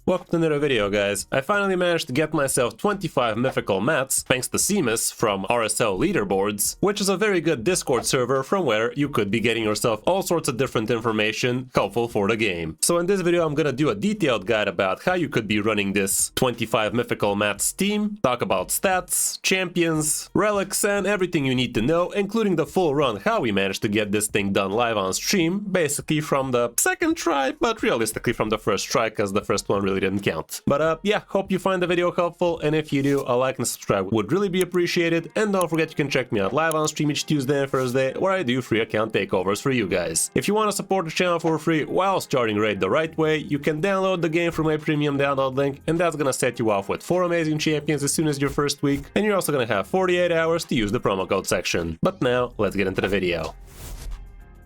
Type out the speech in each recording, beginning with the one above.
Welcome to another video, guys. I finally managed to get myself 25 Mythical Mats thanks to Seamus from RSL Leaderboards, which is a very good Discord server from where you could be getting yourself all sorts of different information helpful for the game. So in this video I'm gonna do a detailed guide about how you could be running this 25 Mythical Mats team, talk about stats, champions, relics, and everything you need to know, including the full run how we managed to get this thing done live on stream, basically from the second try, but realistically from the first try, because the first one really didn't count. But yeah, hope you find the video helpful, and if you do, a like and subscribe would really be appreciated. And don't forget you can check me out live on stream each Tuesday and Thursday, where I do free account takeovers for you guys. If you want to support the channel for free while starting Raid the right way, you can download the game from my premium download link, and that's gonna set you off with 4 amazing champions as soon as your first week, and you're also gonna have 48 hours to use the promo code section. But now, let's get into the video.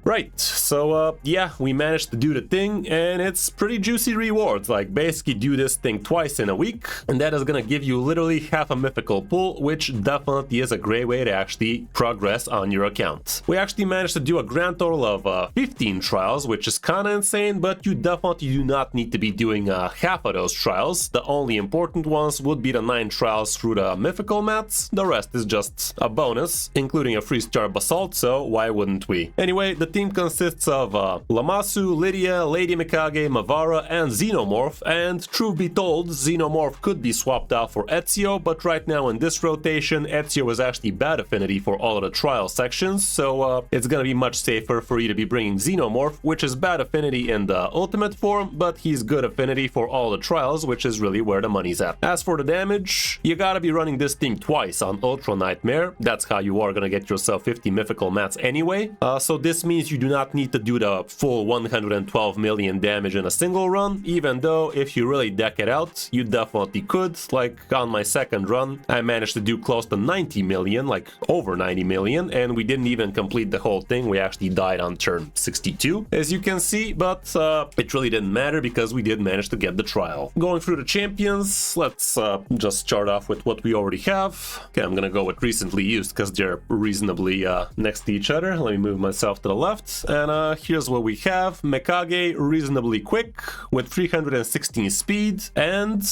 Right, so yeah, we managed to do the thing, and it's pretty juicy rewards. Like, basically do this thing twice in a week, and that is gonna give you literally half a mythical pull, which definitely is a great way to actually progress on your account. We actually managed to do a grand total of 15 trials, which is kinda insane, but you definitely do not need to be doing half of those trials. The only important ones would be the 9 trials through the Mythical Mats. The rest is just a bonus, including a 3-star basalt, so why wouldn't we? Anyway, the team consists of Lamasu, Lydia, Lady Mikage, Mavara, and Xenomorph, and truth be told, Xenomorph could be swapped out for Ezio, but right now in this rotation, Ezio is actually bad affinity for all of the trial sections, so it's gonna be much safer for you to be bringing Xenomorph, which is bad affinity in the ultimate form, but he's good affinity for all the trials, which is really where the money's at. As for the damage, you gotta be running this thing twice on Ultra Nightmare. That's how you are gonna get yourself 50 Mythical Mats anyway, so this means you do not need to do the full 112 million damage in a single run, even though if you really deck it out, you definitely could. Like on my second run, I managed to do close to 90 million, like over 90 million, and we didn't even complete the whole thing. We actually died on turn 62, as you can see, but it really didn't matter because we did manage to get the trial. Going through the champions, let's just start off with what we already have. Okay, I'm gonna go with recently used because they're reasonably next to each other. Let me move myself to the left. And here's what we have. Mikage, reasonably quick, with 316 speed, and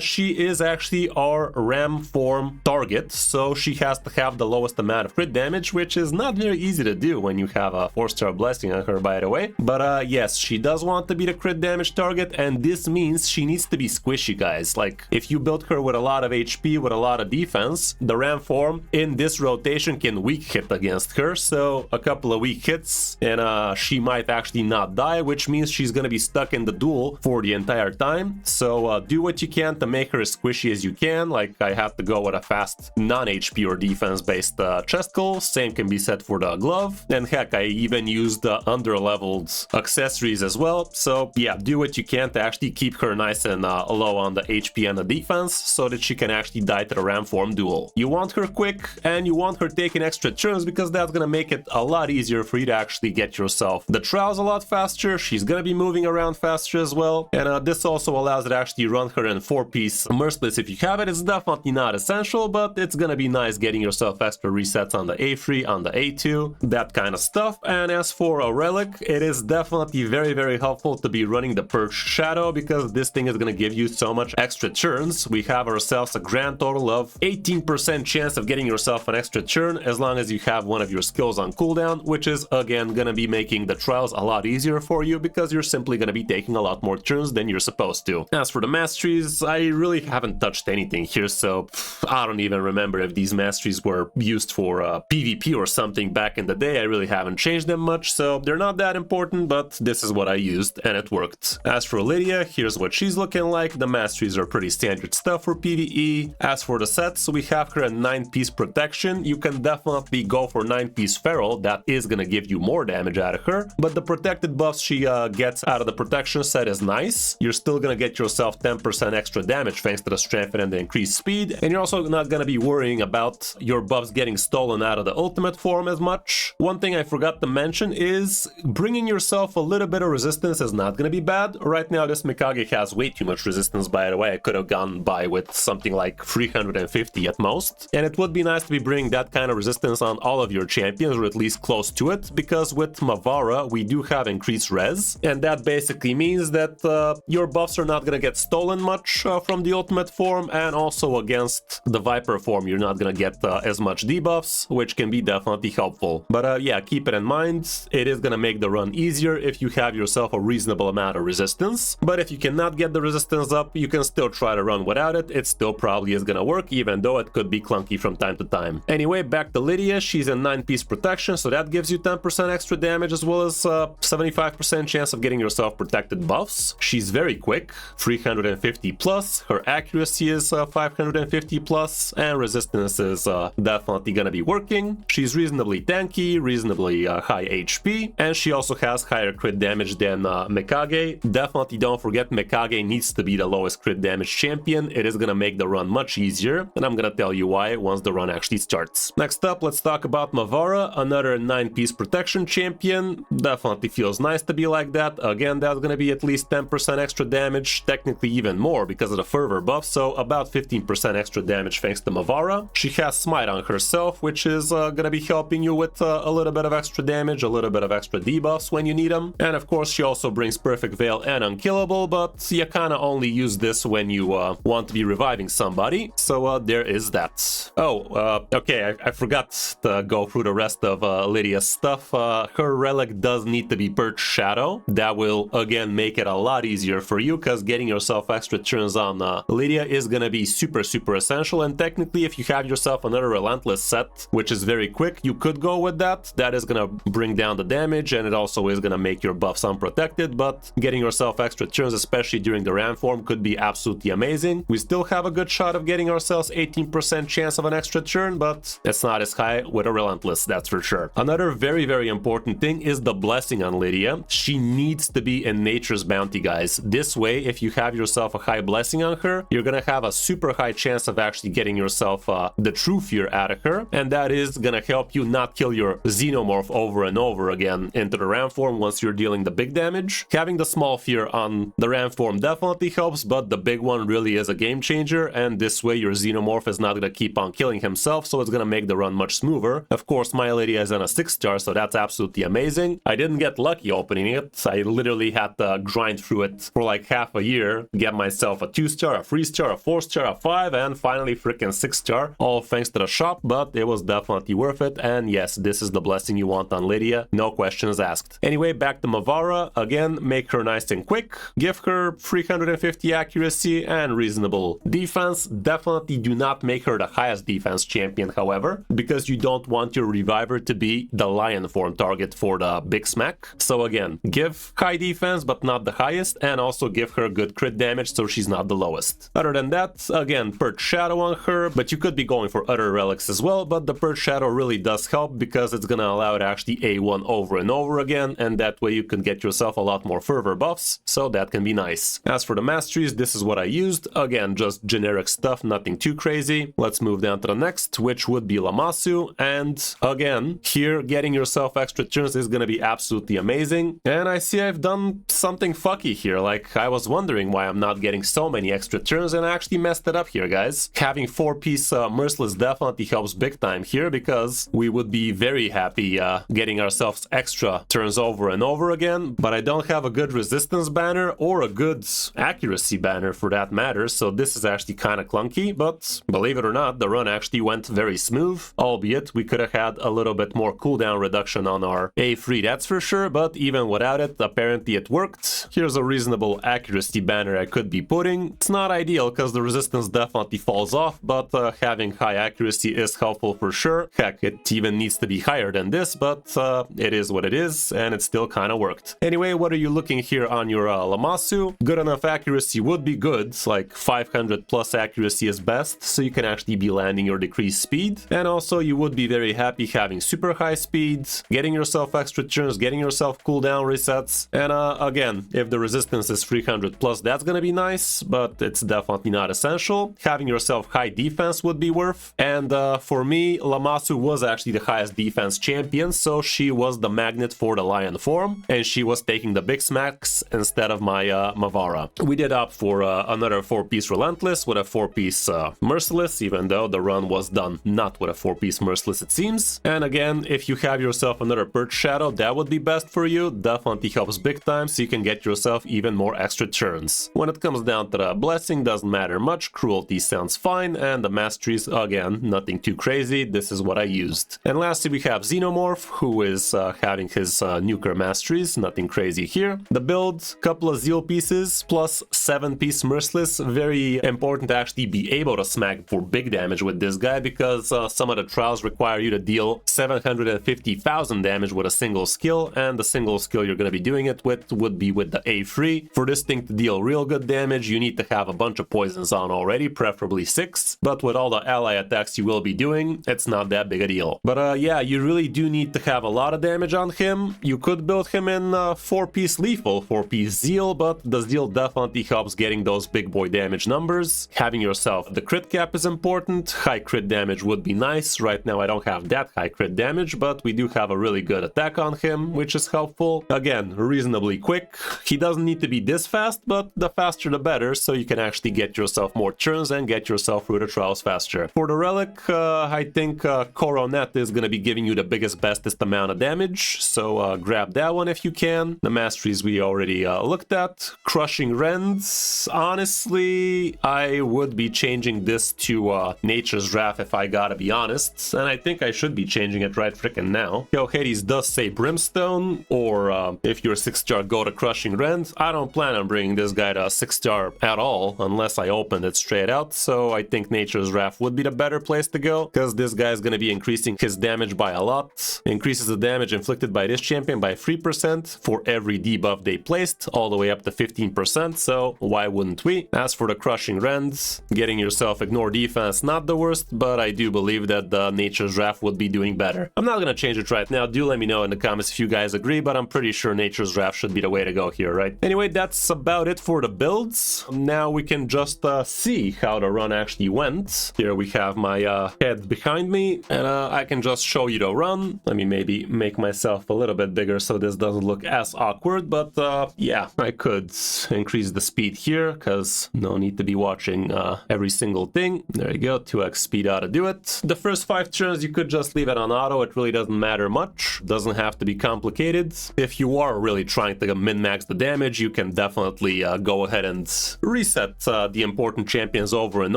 she is actually our ram form target, so she has to have the lowest amount of crit damage, which is not very easy to do when you have a 4-star blessing on her, by the way. But yes, she does want to be the crit damage target, and this means she needs to be squishy, guys. Like, if you build her with a lot of HP, with a lot of defense, the ram form in this rotation can weak hit against her, so a couple of weak hits, and she might actually not die, which means she's gonna be stuck in the duel for the entire time. So do what you can to make her as squishy as you can. Like, I have to go with a fast non-HP or defense based chesticle. Same can be said for the glove, and heck, I even used the under-leveled accessories as well. So yeah, do what you can to actually keep her nice and low on the HP and the defense, so that she can actually die to the ram form duel. You want her quick, and you want her taking extra turns, because that's gonna make it a lot easier for you to actually get yourself the trials a lot faster. She's gonna be moving around faster as well, and this also allows it to actually run her in 4-piece merciless if you have it. It's definitely not essential, but it's gonna be nice getting yourself extra resets on the A3, on the A2, that kind of stuff. And as for a relic, it is definitely very helpful to be running the Perch Shadow, because this thing is gonna give you so much extra turns. We have ourselves a grand total of 18% chance of getting yourself an extra turn as long as you have one of your skills on cooldown, which is again gonna be making the trials a lot easier for you, because you're simply going to be taking a lot more turns than you're supposed to. As for the masteries, I really haven't touched anything here, so I don't even remember if these masteries were used for PvP or something back in the day. I really haven't changed them much, so they're not that important, but this is what I used and it worked. As for Lydia, here's what she's looking like. The masteries are pretty standard stuff for PvE. As for the sets, we have her at 9-piece protection. You can definitely go for 9-piece feral. That is going to give you more damage out of her, but the protected buffs she gets out of the protection set is nice. You're still gonna get yourself 10% extra damage thanks to the strength and the increased speed, and you're also not gonna be worrying about your buffs getting stolen out of the ultimate form as much. One thing I forgot to mention is bringing yourself a little bit of resistance is not gonna be bad. Right now this Mikage has way too much resistance, by the way. I could have gone by with something like 350 at most, and it would be nice to be bringing that kind of resistance on all of your champions, or at least close to it, because because with Mavara we do have increased res, and that basically means that your buffs are not gonna get stolen much from the ultimate form, and also against the Viper form you're not gonna get as much debuffs, which can be definitely helpful. But yeah, keep it in mind, it is gonna make the run easier if you have yourself a reasonable amount of resistance, but if you cannot get the resistance up, you can still try to run without it. It still probably is gonna work, even though it could be clunky from time to time. Anyway, back to Lydia. She's in 9-piece protection, so that gives you 10% extra damage as well as 75% chance of getting yourself protected buffs. She's very quick, 350 plus, her accuracy is 550 plus, and resistance is definitely gonna be working. She's reasonably tanky, reasonably high HP, and she also has higher crit damage than Mikage. Definitely don't forget Mikage needs to be the lowest crit damage champion. It is gonna make the run much easier, and I'm gonna tell you why once the run actually starts. Next up, let's talk about Mavara, another 9-piece protection champion. Definitely feels nice to be like that. Again, that's gonna be at least 10% extra damage, technically even more because of the fervor buff, so about 15% extra damage thanks to Mavara. She has Smite on herself, which is gonna be helping you with a little bit of extra damage, a little bit of extra debuffs when you need them. And of course, she also brings Perfect Veil and Unkillable, but you kinda only use this when you want to be reviving somebody, so there is that. Oh, okay, I forgot to go through the rest of Lydia's stuff. Her relic does need to be Perch Shadow. That will again make it a lot easier for you, because getting yourself extra turns on Lydia is gonna be super essential, and technically if you have yourself another Relentless set, which is very quick, you could go with that. That is gonna bring down the damage, and it also is gonna make your buffs unprotected, but getting yourself extra turns, especially during the ram form, could be absolutely amazing. We still have a good shot of getting ourselves 18% chance of an extra turn, but it's not as high with a Relentless, that's for sure. Another very important thing is the blessing on Lydia. She needs to be in Nature's Bounty, guys. This way, if you have yourself a high blessing on her, you're gonna have a super high chance of actually getting yourself the true fear out of her, and that is gonna help you not kill your Xenomorph over and over again into the ram form once you're dealing the big damage. Having the small fear on the ram form definitely helps, but the big one really is a game changer, and this way your Xenomorph is not gonna keep on killing himself, so it's gonna make the run much smoother. Of course, my Lydia is on a 6-star, so that's absolutely amazing. I didn't get lucky opening it. I literally had to grind through it for like half a year, get myself a 2-star, a 3-star, a 4-star, a 5, and finally freaking 6-star, all thanks to the shop, but it was definitely worth it, and yes, this is the blessing you want on Lydia, no questions asked. Anyway, back to Mavara. Again, make her nice and quick, give her 350 accuracy and reasonable defense. Definitely do not make her the highest defense champion, however, because you don't want your reviver to be the lion form target for the big smack. So again, give high defense but not the highest, and also give her good crit damage so she's not the lowest. Other than that, again, Perch Shadow on her, but you could be going for other relics as well, but the Perch Shadow really does help because it's gonna allow it to actually A1 over and over again, and that way you can get yourself a lot more fervor buffs, so that can be nice. As for the masteries, this is what I used. Again, just generic stuff, nothing too crazy. Let's move down to the next, which would be Lamasu, and again, here getting yourself extra turns is gonna be absolutely amazing. And I see I've done something fucky here, like I was wondering why I'm not getting so many extra turns, and I actually messed it up here, guys. Having 4-piece Merciless definitely helps big time here, because we would be very happy getting ourselves extra turns over and over again, but I don't have a good resistance banner or a good accuracy banner for that matter, so this is actually kind of clunky, but believe it or not, the run actually went very smooth, albeit we could have had a little bit more cooldown reduction on our A3, that's for sure, but even without it, apparently it worked. Here's a reasonable accuracy banner I could be putting. It's not ideal because the resistance definitely falls off, but having high accuracy is helpful for sure. Heck, it even needs to be higher than this, but it is what it is, and it still kind of worked. Anyway, what are you looking here on your Lamasu? Good enough accuracy would be good, like 500 plus accuracy is best, so you can actually be landing your decreased speed, and also you would be very happy having super high speeds, getting yourself extra turns, getting yourself cooldown resets, and again, if the resistance is 300 plus, that's gonna be nice, but it's definitely not essential. Having yourself high defense would be worth, and for me, Lamasu was actually the highest defense champion, so she was the magnet for the lion form, and she was taking the big smacks instead of my Mavara. We did opt for another 4-piece Relentless with a 4-piece Merciless, even though the run was done not with a 4-piece Merciless, it seems. And again, if you have yourself another another Perch Shadow, that would be best for you. Definitely helps big time, so you can get yourself even more extra turns. When it comes down to the Blessing, doesn't matter much. Cruelty sounds fine, and the Masteries, again, nothing too crazy. This is what I used. And lastly, we have Xenomorph, who is having his Nuker Masteries. Nothing crazy here. The build, couple of Zeal pieces, plus 7-piece Merciless. Very important to actually be able to smack for big damage with this guy, because some of the trials require you to deal 750,000 damage with a single skill, and the single skill you're going to be doing it with would be with the A3. For this thing to deal real good damage, you need to have a bunch of poisons on already, preferably 6, but with all the ally attacks you will be doing, it's not that big a deal. But yeah, you really do need to have a lot of damage on him. You could build him in 4-piece lethal, 4-piece Zeal, but the Zeal definitely helps getting those big boy damage numbers. Having yourself the crit cap is important. High crit damage would be nice. Right now I don't have that high crit damage, but we do have a really good attack on him, which is helpful. Again, reasonably quick. He doesn't need to be this fast, but the faster the better, so you can actually get yourself more turns and get yourself through the trials faster. For the relic, I think Coronet is going to be giving you the biggest, bestest amount of damage, so grab that one if you can. The Masteries we already looked at. Crushing Rends, honestly, I would be changing this to Nature's Wrath if I gotta be honest, and I think I should be changing it right frickin' now. Yo, Hades does say Brimstone, or if you're 6-star, go to Crushing Rend. I don't plan on bringing this guy to 6-star at all, unless I open it straight out, so I think Nature's Wrath would be the better place to go, because this guy is going to be increasing his damage by a lot. Increases the damage inflicted by this champion by 3% for every debuff they placed, all the way up to 15%, so why wouldn't we? As for the Crushing Rends, getting yourself Ignore Defense, not the worst, but I do believe that the Nature's Wrath would be doing better. I'm not going to change it right now. Do let me know in the comments if you guys agree, but I'm pretty sure Nature's Wrath should be the way to go here, right? Anyway, that's about it for the builds. Now we can just see how the run actually went. Here we have my head behind me, and I can just show you the run. Let me maybe make myself a little bit bigger so this doesn't look as awkward, but yeah, I could increase the speed here, because no need to be watching every single thing. There you go, 2x speed ought to do it. The first 5 turns you could just leave it on auto. It really doesn't matter much. Doesn't have to be complicated. If you are really trying to min-max the damage, you can definitely go ahead and reset the important champions over and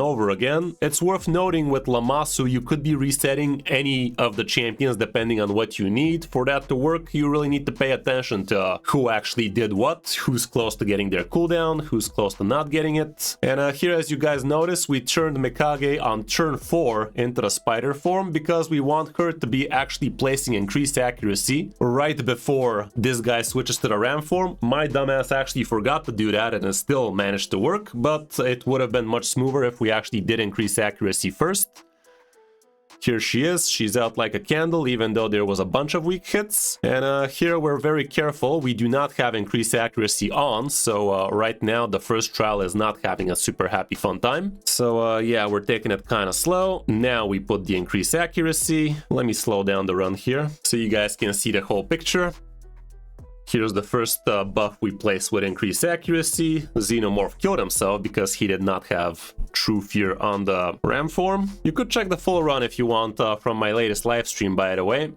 over again. It's worth noting with Lamasu, you could be resetting any of the champions depending on what you need. For that to work, you really need to pay attention to who actually did what, who's close to getting their cooldown, who's close to not getting it. And here, as you guys notice, we turned Mikage on turn 4 into the spider form because we want her to be actually placing increased accuracy right before this guy switches to the ram form. My dumbass actually forgot to do that and it still managed to work, but it would have been much smoother if we actually did increase accuracy first. Here she is, she's out like a candle, even though there was a bunch of weak hits. And here we're very careful, we do not have increased accuracy on, so right now the first trial is not having a super happy fun time. So yeah, we're taking it kind of slow. Now we put the increased accuracy. Let me slow down the run here, so you guys can see the whole picture. Here's the first buff we placed with increased accuracy. Xenomorph killed himself because he did not have True Fear on the ram form. You could check the full run if you want from my latest live stream, by the way.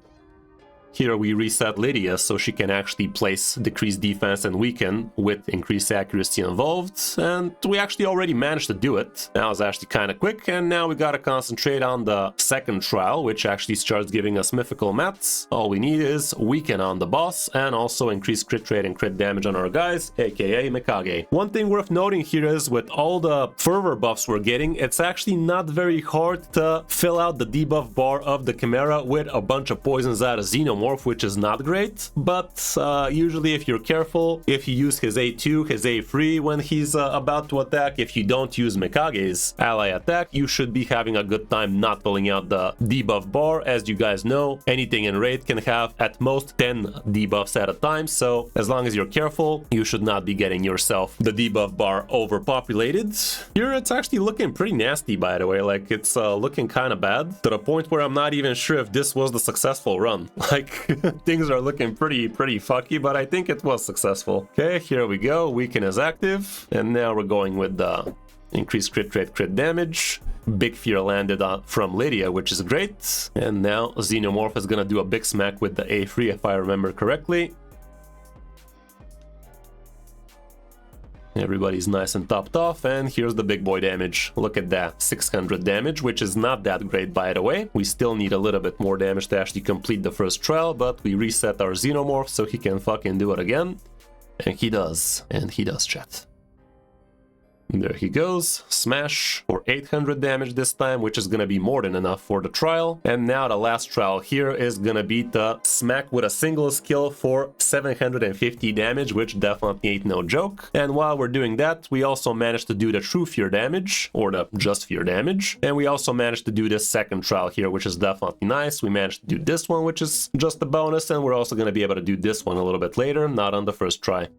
Here we reset Lydia so she can actually place decreased defense and weaken with increased accuracy involved, and we actually already managed to do it. That was actually kind of quick, and now we gotta concentrate on the second trial, which actually starts giving us Mythical Mats. All we need is weaken on the boss and also increase crit rate and crit damage on our guys, aka Mikage. One thing worth noting here is with all the fervor buffs we're getting, it's actually not very hard to fill out the debuff bar of the Chimera with a bunch of poisons out of Xenomorph, which is not great, but usually if you're careful, if you use his A2, his A3 when he's about to attack, if you don't use Mikage's ally attack, you should be having a good time not pulling out the debuff bar. As you guys know, anything in raid can have at most 10 debuffs at a time, so as long as you're careful, you should not be getting yourself the debuff bar overpopulated. Here it's actually looking pretty nasty, by the way, like it's looking kind of bad, to the point where I'm not even sure if this was the successful run. Like, things are looking pretty fucky, but I think it was successful. Okay, here we go. Weaken is active, and now we're going with the Increased crit rate, crit damage. Big Fear landed from Lydia, which is great. And now Xenomorph is gonna do a big smack with the A3 if I remember correctly. Everybody's nice and topped off, and here's the big boy damage. Look at that, 600 damage, which is not that great by the way. We still need a little bit more damage to actually complete the first trial, but we reset our Xenomorph so he can fucking do it again. And he does, chat. There he goes, smash for 800 damage this time, which is gonna be more than enough for the trial. And now the last trial here is gonna be the smack with a single skill for 750 damage, which definitely ain't no joke. And while we're doing that, we also managed to do the true fear damage, or the just fear damage. And we also managed to do this second trial here, which is definitely nice. We managed to do this one, which is just a bonus, and we're also gonna be able to do this one a little bit later, not on the first try.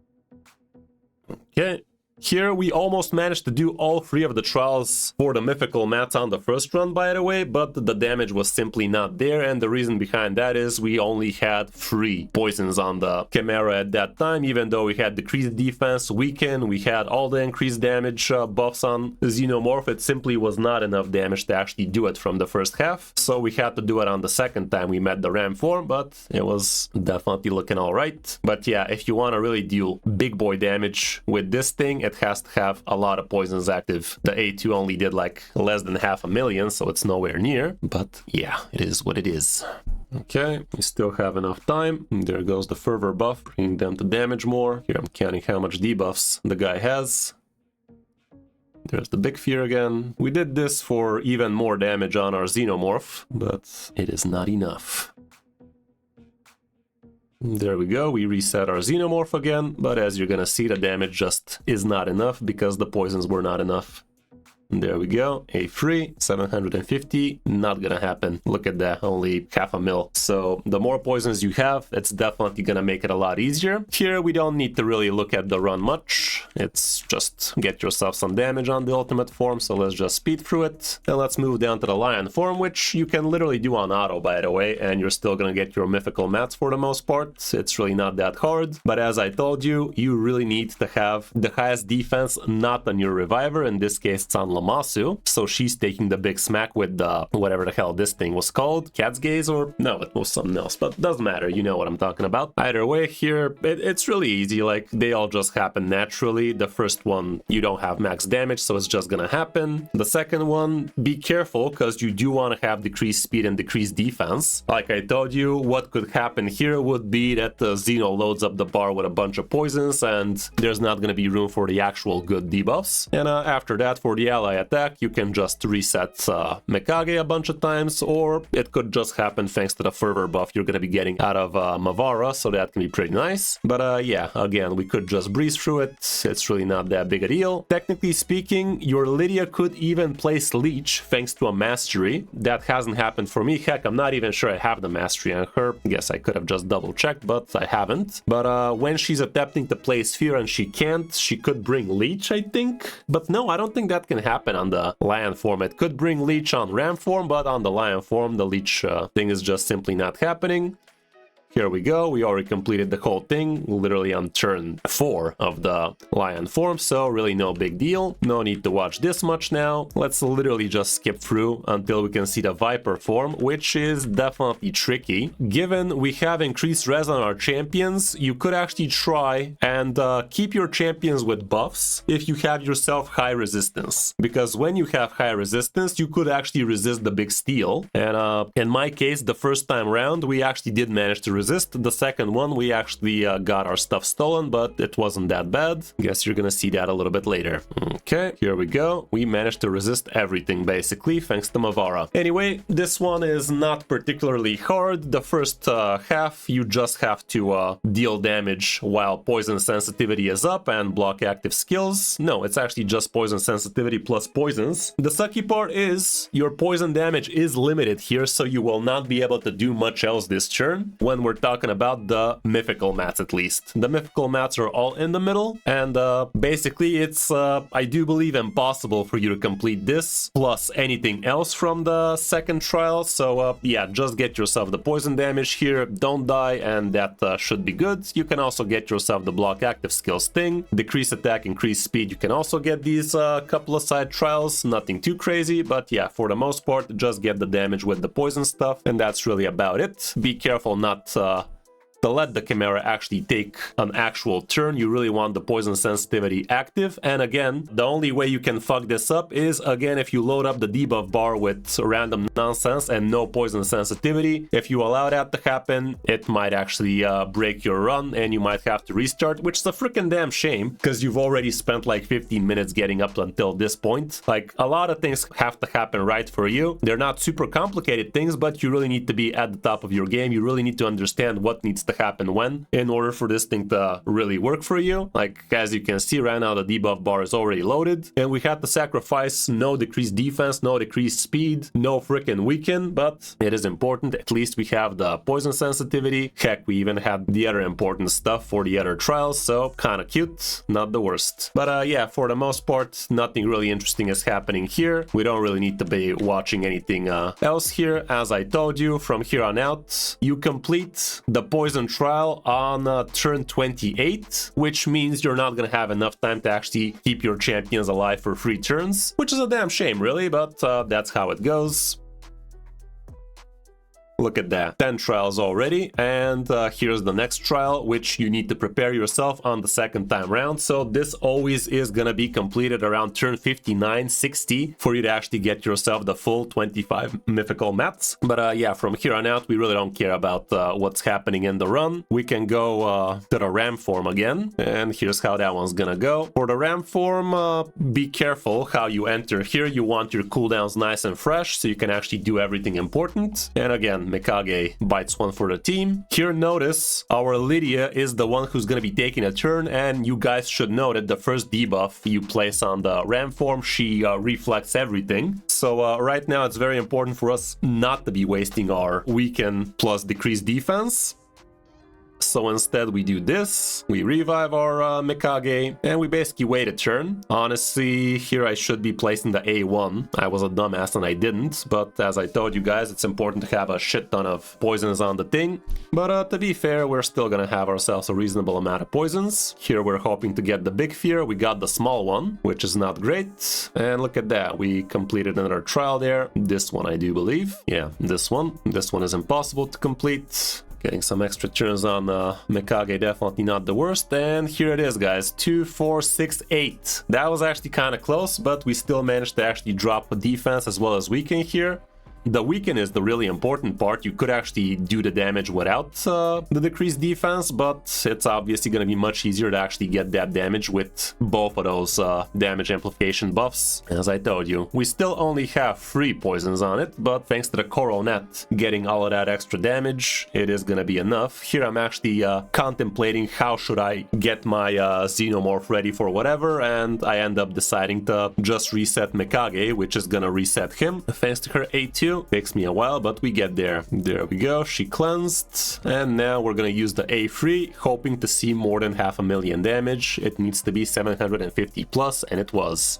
Okay. Here we almost managed to do all 3 of the trials for the Mythical Mats on the first run, by the way, but the damage was simply not there, and the reason behind that is we only had 3 poisons on the Chimera at that time. Even though we had decreased defense, weaken, we had all the increased damage buffs on Xenomorph, it simply was not enough damage to actually do it from the first half, so we had to do it on the second time we met the Ram form, but it was definitely looking alright. But yeah, if you want to really deal big boy damage with this thing, it has to have a lot of poisons active. The A2 only did like less than 500,000, so it's nowhere near. But yeah, it is what it is. Okay, we still have enough time. There goes the fervor buff, bringing them to damage more. Here I'm counting how much debuffs the guy has. There's the big fear again. We did this for even more damage on our Xenomorph, but it is not enough. There we go, we reset our Xenomorph again, but as you're gonna see, the damage just is not enough because the poisons were not enough. There we go, A3, 750, not gonna happen. Look at that, only 500,000. So the more poisons you have, it's definitely gonna make it a lot easier. Here we don't need to really look at the run much. It's just get yourself some damage on the ultimate form, so let's just speed through it. And let's move down to the lion form, which you can literally do on auto, by the way, and you're still gonna get your mythical mats for the most part. It's really not that hard, but as I told you, you really need to have the highest defense not on your reviver. In this case, it's on Lamasu, so she's taking the big smack with the whatever the hell this thing was called, cat's gaze, or no, it was something else, but doesn't matter, you know what I'm talking about. Either way, here it's really easy, like they all just happen naturally. The first one you don't have max damage, so it's just gonna happen. The second one, be careful because you do want to have decreased speed and decreased defense. Like I told you, what could happen here would be that the Xeno loads up the bar with a bunch of poisons and there's not gonna be room for the actual good debuffs. And after that, for the ally attack, you can just reset Mikage a bunch of times, or it could just happen thanks to the fervor buff you're going to be getting out of Mavara, so that can be pretty nice. But yeah, again, we could just breeze through it. It's really not that big a deal. Technically speaking, your Lydia could even place Leech thanks to a mastery. That hasn't happened for me. Heck, I'm not even sure I have the mastery on her. Guess I could have just double checked, but I haven't. But when she's attempting to place Fear and she can't, she could bring Leech, I think. But no, I don't think that can happen on the lion form. It could bring Leech on ram form, but on the lion form, the Leech thing is just simply not happening. Here we go, we already completed the whole thing, literally on turn 4 of the lion form, so really no big deal. No need to watch this much now. Let's literally just skip through until we can see the viper form, which is definitely tricky. Given we have increased res on our champions, you could actually try and keep your champions with buffs if you have yourself high resistance. Because when you have high resistance, you could actually resist the big steal. And in my case, the first time around, we actually did manage to resist. The second one, we actually got our stuff stolen, but it wasn't that bad. Guess you're gonna see that a little bit later. Okay, here we go. We managed to resist everything, basically, thanks to Mavara. Anyway, this one is not particularly hard. The first half, you just have to deal damage while poison sensitivity is up and block active skills. No, it's actually just poison sensitivity plus poisons. The sucky part is your poison damage is limited here, so you will not be able to do much else this turn. When we're we're talking about the Mythical Mats at least. The Mythical Mats are all in the middle, and basically it's, I do believe, impossible for you to complete this, plus anything else from the second trial, so yeah, just get yourself the poison damage here, don't die, and that should be good. You can also get yourself the block active skills thing, decrease attack, increase speed. You can also get these couple of side trials, nothing too crazy, but yeah, for the most part, just get the damage with the poison stuff, and that's really about it. Be careful not to let the Chimera actually take an actual turn. You really want the poison sensitivity active, and again, the only way you can fuck this up is, again, if you load up the debuff bar with random nonsense and no poison sensitivity. If you allow that to happen, it might actually break your run and you might have to restart, which is a freaking damn shame, because you've already spent like 15 minutes getting up until this point. Like, a lot of things have to happen right for you. They're not super complicated things, but you really need to be at the top of your game. You really need to understand what needs to happen when in order for this thing to really work for you. Like, as you can see right now, the debuff bar is already loaded, and we had to sacrifice no decreased defense, no decreased speed, no freaking weaken, but it is important. At least we have the poison sensitivity. Heck, we even had the other important stuff for the other trials, so kind of cute, not the worst. But yeah, for the most part, nothing really interesting is happening here. We don't really need to be watching anything else here. As I told you, from here on out, you complete the poison trial on turn 28, which means you're not gonna have enough time to actually keep your champions alive for 3 turns, which is a damn shame, really, but that's how it goes. Look at that, 10 trials already, and here's the next trial, which you need to prepare yourself on the second time round. So this always is gonna be completed around turn 59, 60 for you to actually get yourself the full 25 mythical mats. But yeah, from here on out, we really don't care about what's happening in the run. We can go to the ram form again, and here's how that one's gonna go. For the ram form, be careful how you enter here. You want your cooldowns nice and fresh so you can actually do everything important. And again, Mikage bites one for the team. Here, notice our Lydia is the one who's going to be taking a turn, and you guys should know that the first debuff you place on the ram form, she reflects everything. So right now it's very important for us not to be wasting our weaken plus decreased defense. So instead we do this, we revive our Mikage, and we basically wait a turn. Honestly, here I should be placing the A1. I was a dumbass and I didn't, but as I told you guys, it's important to have a shit ton of poisons on the thing. But to be fair, we're still gonna have ourselves a reasonable amount of poisons. Here we're hoping to get the big fear. We got the small one, which is not great. And look at that, we completed another trial there. This one I do believe. Yeah, this one. This one is impossible to complete. Getting some extra turns on Mikage, definitely not the worst. And here it is, guys. 2, 4, 6, 8. That was actually kind of close, but we still managed to actually drop a defense as well as weaken here. The weaken is the really important part. You could actually do the damage without the decreased defense, but it's obviously going to be much easier to actually get that damage with both of those damage amplification buffs. As I told you, we still only have 3 poisons on it, but thanks to the coral net getting all of that extra damage, it is going to be enough. Here I'm actually contemplating how should I get my Xenomorph ready for whatever, and I end up deciding to just reset Mikage, which is going to reset him thanks to her A2. Takes me a while, but we get there. There we go, she cleansed, and now we're gonna use the A3, hoping to see more than 500,000 damage. It needs to be 750 plus, and it was.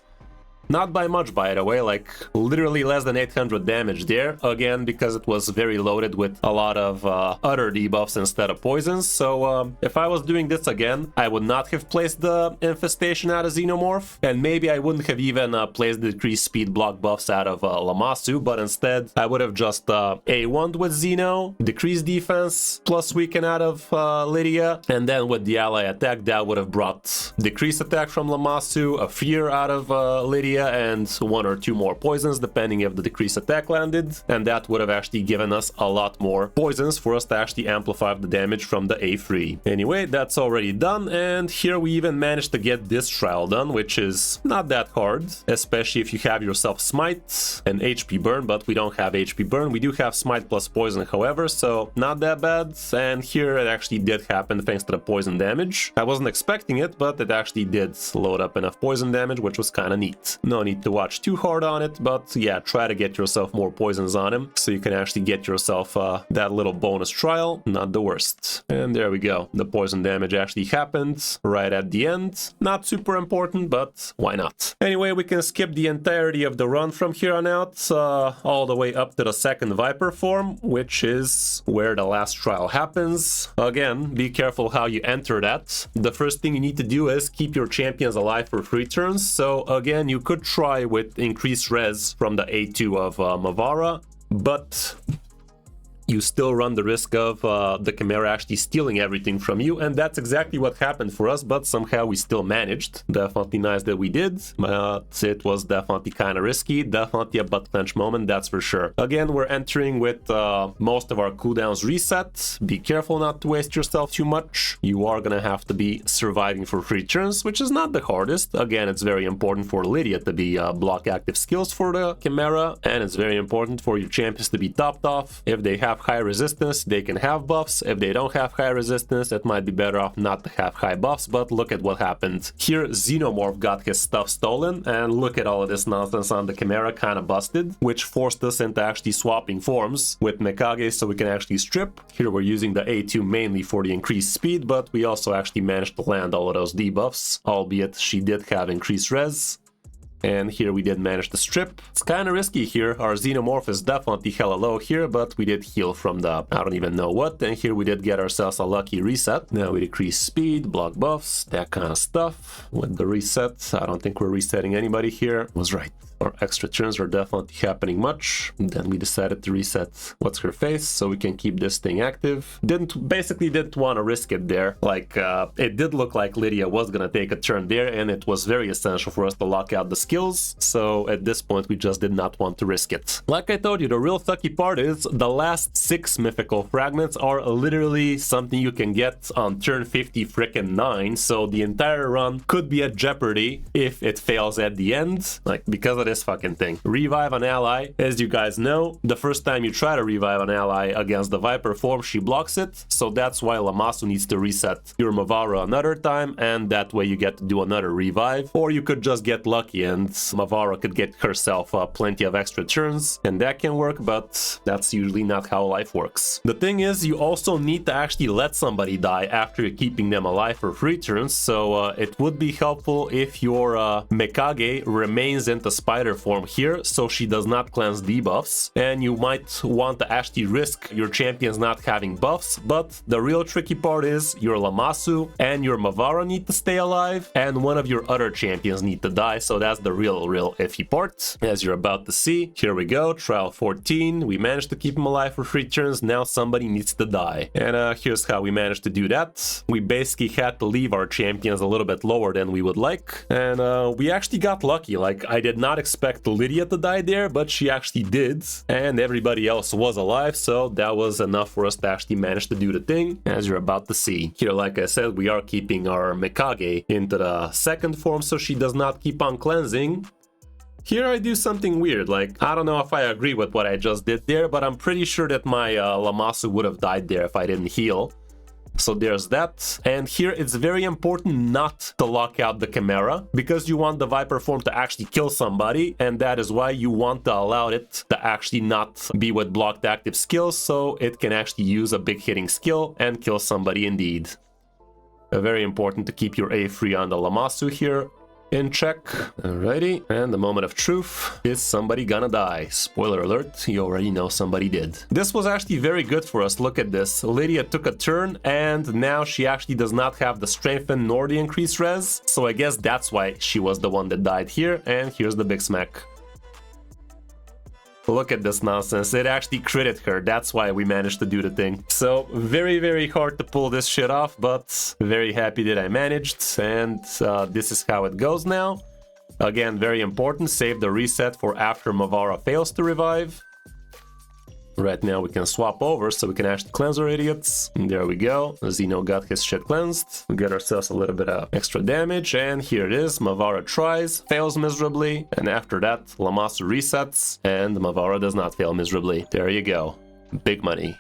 Not by much, by the way, like literally less than 800 damage there, again because it was very loaded with a lot of other debuffs instead of poisons. So if I was doing this again, I would not have placed the infestation out of Xenomorph, and maybe I wouldn't have even placed the decreased speed block buffs out of Lamasu, but instead I would have just A1'd with Xeno, decreased defense plus weaken out of Lydia, and then with the ally attack that would have brought decreased attack from Lamasu, a fear out of Lydia, and 1 or 2 more poisons depending if the decreased attack landed, and that would have actually given us a lot more poisons for us to actually amplify the damage from the A3. Anyway, that's already done, and here we even managed to get this trial done, which is not that hard, especially if you have yourself Smite and HP burn, but we don't have HP burn. We do have Smite plus poison, however, so not that bad. And here it actually did happen thanks to the poison damage. I wasn't expecting it, but it actually did load up enough poison damage, which was kind of neat. No need to watch too hard on it, but yeah, try to get yourself more poisons on him so you can actually get yourself that little bonus trial. Not the worst. And there we go. The poison damage actually happened right at the end. Not super important, but why not? Anyway, we can skip the entirety of the run from here on out, all the way up to the second Viper form, which is where the last trial happens. Again, be careful how you enter that. The first thing you need to do is keep your champions alive for 3 turns. So again, you could try with increased res from the A2 of Mavara, but you still run the risk of the Chimera actually stealing everything from you, and that's exactly what happened for us, but somehow we still managed. Definitely nice that we did, but it was definitely kind of risky. Definitely a butt clench moment, that's for sure. Again, we're entering with most of our cooldowns reset. Be careful not to waste yourself too much. You are gonna have to be surviving for 3 turns, which is not the hardest. Again, it's very important for Lydia to be block active skills for the Chimera, and it's very important for your champions to be topped off. If they have high resistance, they can have buffs. If they don't have high resistance, it might be better off not to have high buffs, but look at what happened. Here, Xenomorph got his stuff stolen, and look at all of this nonsense on the Chimera, kind of busted, which forced us into actually swapping forms with Mikage so we can actually strip. Here we're using the A2 mainly for the increased speed, but we also actually managed to land all of those debuffs, albeit she did have increased res. And here we did manage to strip. It's kind of risky here. Our Xenomorph is definitely hella low here, but we did heal from the I don't even know what. And here we did get ourselves a lucky reset. Now we decrease speed, block buffs, that kind of stuff. With the reset, I don't think we're resetting anybody here. Was right. Our extra turns are definitely happening much. Then we decided to reset what's her face so we can keep this thing active. Basically didn't want to risk it there. Like, it did look like Lydia was gonna take a turn there, and it was very essential for us to lock out the skills. So at this point, we just did not want to risk it. Like I told you, the real sucky part is the last 6 mythical fragments are literally something you can get on turn 50 frickin' 9. So the entire run could be at jeopardy if it fails at the end. Like, because of this fucking thing. Revive an ally, as you guys know, the first time you try to revive an ally against the Viper form, she blocks it, so that's why Lamasu needs to reset your Mavara another time, and that way you get to do another revive. Or you could just get lucky and Mavara could get herself plenty of extra turns, and that can work, but that's usually not how life works. The thing is, you also need to actually let somebody die after you're keeping them alive for 3 turns, so it would be helpful if your Mikage remains into Spider form here, so she does not cleanse debuffs, and you might want to actually risk your champions not having buffs, but the real tricky part is your Lamasu and your Mavara need to stay alive, and one of your other champions need to die, so that's the real iffy part, as you're about to see. Here we go, trial 14, we managed to keep him alive for 3 turns, now somebody needs to die, and here's how we managed to do that. We basically had to leave our champions a little bit lower than we would like, and we actually got lucky. Like, I did not expect Lydia to die there, but she actually did, and everybody else was alive, so that was enough for us to actually manage to do the thing, as you're about to see. Here, like I said, we are keeping our Mikage into the second form so she does not keep on cleansing. Here I do something weird, like, I don't know if I agree with what I just did there, but I'm pretty sure that my Lamasu would have died there if I didn't heal. So there's that, and here it's very important not to lock out the Chimera, because you want the Viper form to actually kill somebody, and that is why you want to allow it to actually not be with blocked active skills, so it can actually use a big hitting skill and kill somebody indeed. Very important to keep your A free on the Lamasu here in check. Alrighty, and the moment of truth. Is somebody gonna die? Spoiler alert, you already know somebody did. This was actually very good for us. Look at this. Lydia took a turn, and now she actually does not have the strengthen nor the increased res, so I guess that's why she was the one that died here, and here's the big smack. Look at this nonsense, it actually critted her, that's why we managed to do the thing. So, very hard to pull this shit off, but very happy that I managed, and this is how it goes now. Again, very important, save the reset for after Mavara fails to revive. Right now we can swap over so we can actually cleanse our idiots. And there we go. Xeno got his shit cleansed. We get ourselves a little bit of extra damage, and here it is. Mavara tries, fails miserably, and after that Lamasu resets, and Mavara does not fail miserably. There you go. Big money.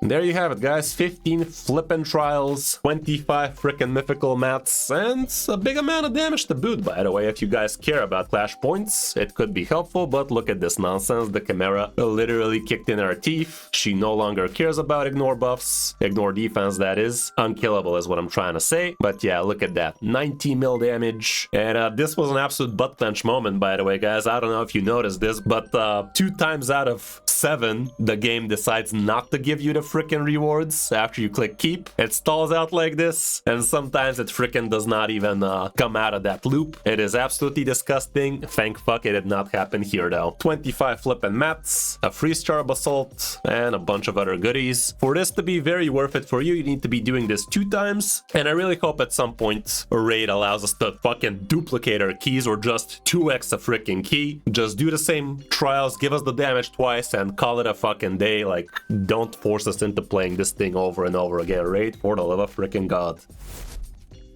There you have it, guys. 15 flippin' trials, 25 frickin' mythical mats, and a big amount of damage to boot, by the way. If you guys care about clash points, it could be helpful, but look at this nonsense. The Chimera literally kicked in her teeth. She no longer cares about ignore buffs, ignore defense, that is. Unkillable is what I'm trying to say. But yeah, look at that. 90 mil damage. And this was an absolute butt clench moment, by the way, guys. I don't know if you noticed this, but 2 times out of 7, the game decides not to give you the frickin' rewards after you click keep. It stalls out like this, and sometimes it frickin' does not even come out of that loop. It is absolutely disgusting. Thank fuck it did not happen here though. 25 flippin' mats, a free star basalt, and a bunch of other goodies. For this to be very worth it for you, you need to be doing this 2 times, and I really hope at some point a raid allows us to fucking duplicate our keys or just 2x a frickin' key. Just do the same trials, give us the damage twice, and call it a fucking day. Like, don't force us into playing this thing over and over again, right? For the love of freaking God.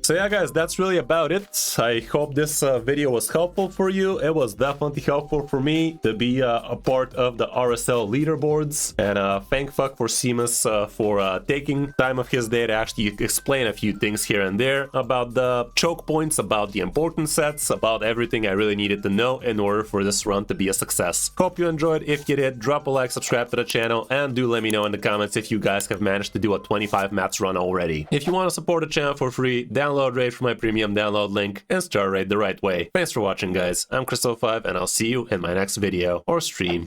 So yeah, guys, that's really about it. I hope this video was helpful for you. It was definitely helpful for me to be a part of the RSL leaderboards. And thank fuck for Seamus for taking time of his day to actually explain a few things here and there about the choke points, about the important sets, about everything I really needed to know in order for this run to be a success. Hope you enjoyed. If you did, drop a like, subscribe to the channel, and do let me know in the comments if you guys have managed to do a 25 mats run already. If you want to support the channel for free, download Raid for my premium download link and start Raid the right way. Thanks for watching, guys. I'm Crystal5, and I'll see you in my next video or stream.